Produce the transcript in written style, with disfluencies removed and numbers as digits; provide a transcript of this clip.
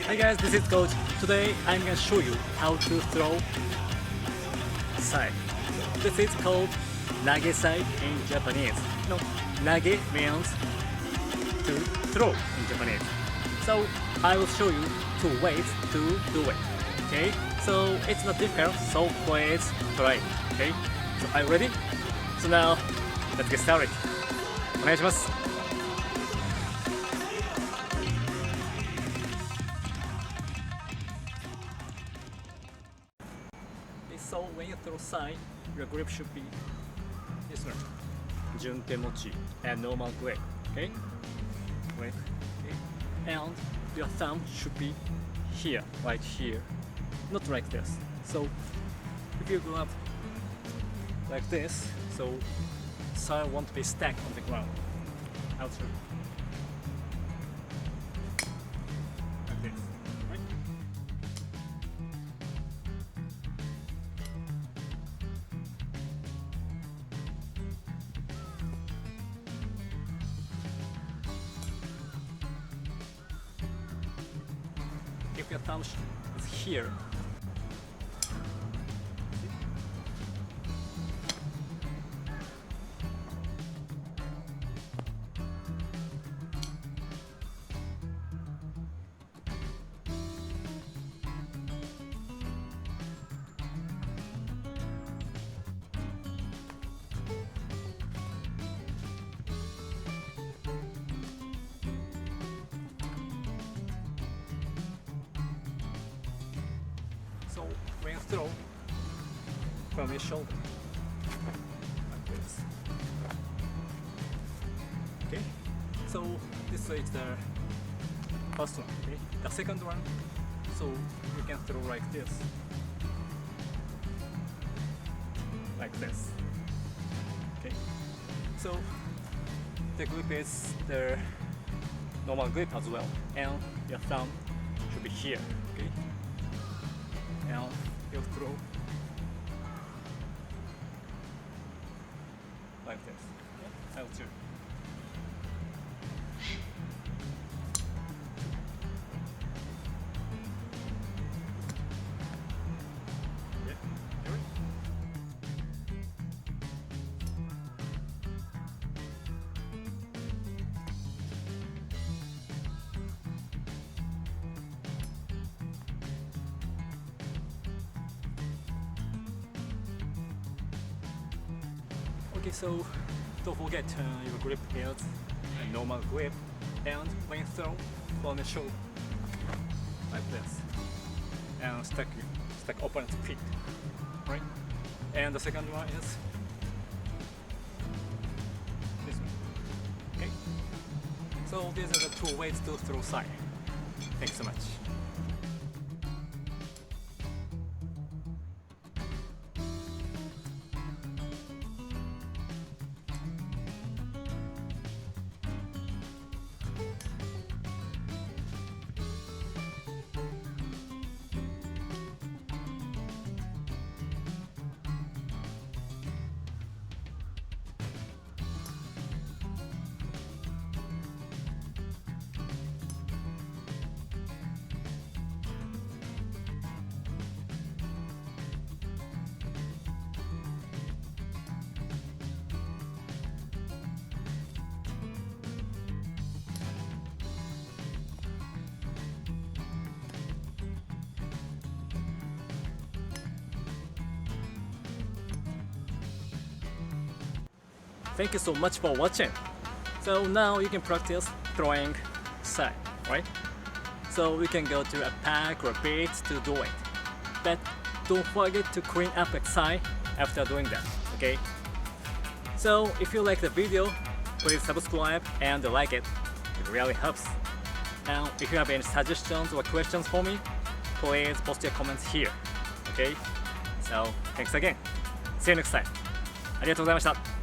Hi guys, this is Coach. Today I'm gonna show you how to throw sai. This is called Nage-Sai in Japanese. No, nage means to throw in Japanese. So I will show you two ways to do it. Okay? So it's not difficult, so please try. Okay? So are you ready? So now let's get started. お願いします。So when you throw sai, your grip should be this one, junte mochi, and normal grip. Okay, grip. Okay, and your thumb should be here, right here, not like this. So if you go up like this, so sai won't be stuck on the ground. I'll show you. Like this, right? If your thumb is here, so when you throw from your shoulder, like this. Okay, so this is the first one. Okay, the second one, so you can throw like this, Okay, so the grip is the normal grip as well, and your thumb should be here. Okay. Now you throw like this. Yeah, I'll do. Yeah, do it. Okay, so don't forget your grip is a normal grip, and when you throw on the shoulder like this, and stack opponent's feet, right? And the second one is this one. Okay. So these are the two ways to throw sai. Thanks so much. Thank you so much for watching. So now you can practice throwing sai, right? So we can go to a park or beach to do it. But don't forget to clean up a sai after doing that, okay? So if you like the video, please subscribe and like it. It really helps. And if you have any suggestions or questions for me, please post your comments here, okay? So thanks again. See you next time. ありがとうございました。